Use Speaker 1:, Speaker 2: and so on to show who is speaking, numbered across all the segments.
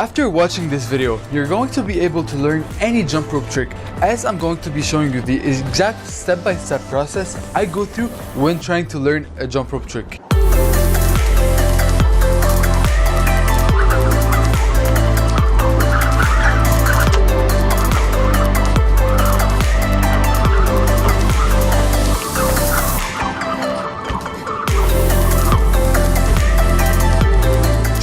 Speaker 1: After watching this video, you're going to be able to learn any jump rope trick, as I'm going to be showing you the exact step-by-step process I go through when trying to learn a jump rope trick.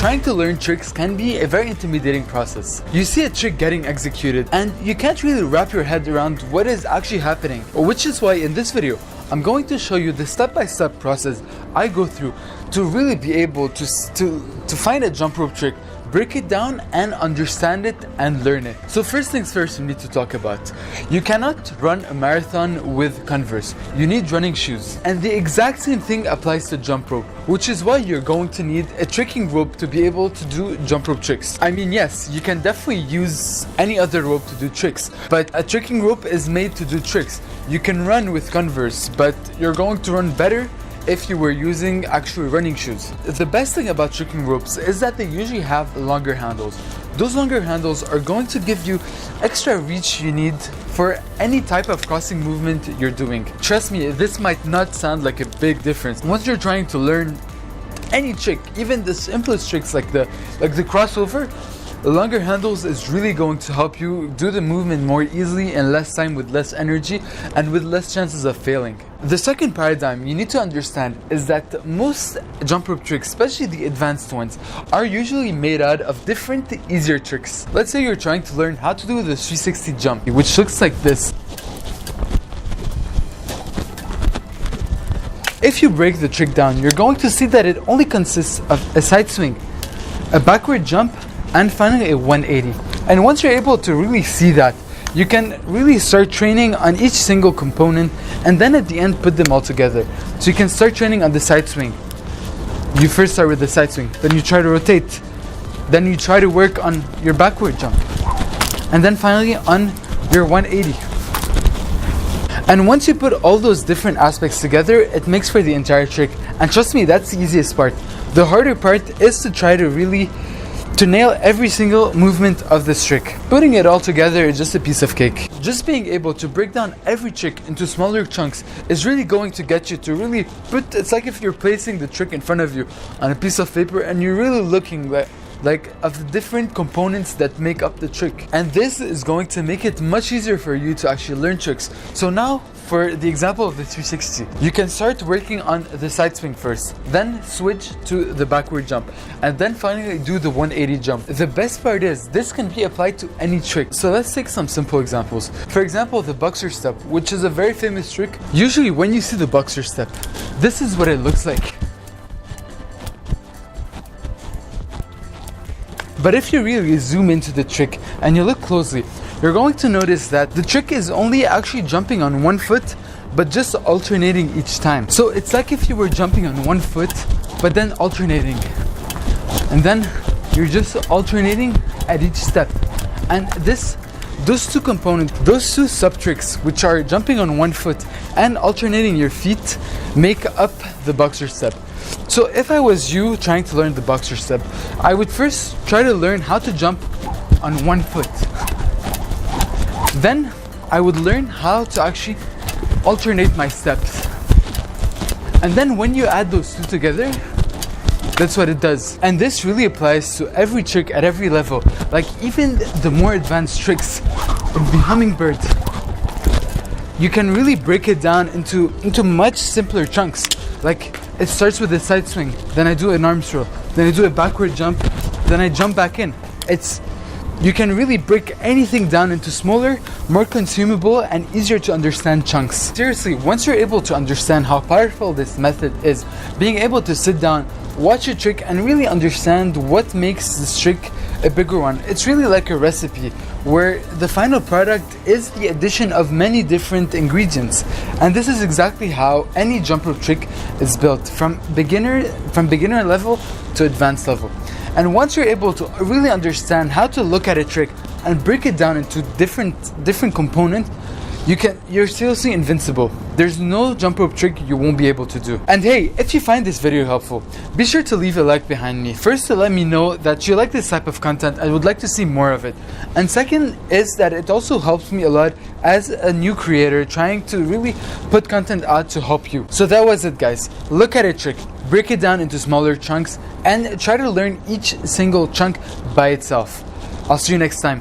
Speaker 1: Trying to learn tricks can be a very intimidating process. You see a trick getting executed and you can't really wrap your head around what is actually happening, which is why in this video I'm going to show you the step-by-step process I go through to really be able to find a jump rope trick, break it down and understand it and learn it. So first things first, we need to talk about, you cannot run a marathon with Converse. You need running shoes. And the exact same thing applies to jump rope, which is why you're going to need a tricking rope to be able to do jump rope tricks. I mean, yes, you can definitely use any other rope to do tricks, but a tricking rope is made to do tricks. You can run with Converse, but you're going to run better if you were using actual running shoes. The best thing about tricking ropes is that they usually have longer handles. Those longer handles are going to give you extra reach you need for any type of crossing movement you're doing. Trust me, this might not sound like a big difference. Once you're trying to learn any trick, even the simplest tricks like the crossover, the longer handles is really going to help you do the movement more easily in less time with less energy and with less chances of failing. The second paradigm you need to understand is that most jump rope tricks, especially the advanced ones, are usually made out of different easier tricks. Let's say you're trying to learn how to do the 360 jump, which looks like this. If you break the trick down, you're going to see that it only consists of a side swing, a backward jump, and finally a 180. And once you're able to really see that, you can really start training on each single component and then at the end put them all together. So you can start training on the side swing. You first start with the side swing, then you try to rotate, then you try to work on your backward jump, and then finally on your 180. And once you put all those different aspects together, it makes for the entire trick. And trust me, that's the easiest part. The harder part is to try to nail every single movement of this trick. Putting it all together is just a piece of cake. Just being able to break down every trick into smaller chunks is really going to get you to really it's like if you're placing the trick in front of you on a piece of paper and you're really looking like of the different components that make up the trick. And this is going to make it much easier for you to actually learn tricks. So now, for the example of the 360, you can start working on the side swing first, then switch to the backward jump, and then finally do the 180 jump. The best part is, this can be applied to any trick. So let's take some simple examples. For example, the boxer step, which is a very famous trick. Usually when you see the boxer step, this is what it looks like. But if you really zoom into the trick and you look closely, you're going to notice that the trick is only actually jumping on one foot, but just alternating each time. So it's like if you were jumping on one foot, but then alternating. And then you're just alternating at each step. And those two components, those two sub-tricks, which are jumping on one foot and alternating your feet, make up the boxer step. So if I was you trying to learn the boxer step, I would first try to learn how to jump on one foot. Then I would learn how to actually alternate my steps. And then when you add those two together, that's what it does. And this really applies to every trick at every level. Like even the more advanced tricks, the hummingbird, you can really break it down into much simpler chunks. Like it starts with a side swing, then I do an arm throw, then I do a backward jump, then I jump back in. You can really break anything down into smaller, more consumable, and easier to understand chunks. Seriously, once you're able to understand how powerful this method is, being able to sit down, watch a trick, and really understand what makes this trick a bigger one. It's really like a recipe where the final product is the addition of many different ingredients. And this is exactly how any jump rope trick is built, from beginner level to advanced level. And once you're able to really understand how to look at a trick and break it down into different components, you're seriously invincible. There's no jump rope trick you won't be able to do. And hey, if you find this video helpful, be sure to leave a like behind me. First, to let me know that you like this type of content and would like to see more of it. And second is that it also helps me a lot as a new creator trying to really put content out to help you. So that was it, guys. Look at a trick, break it down into smaller chunks, and try to learn each single chunk by itself. I'll see you next time.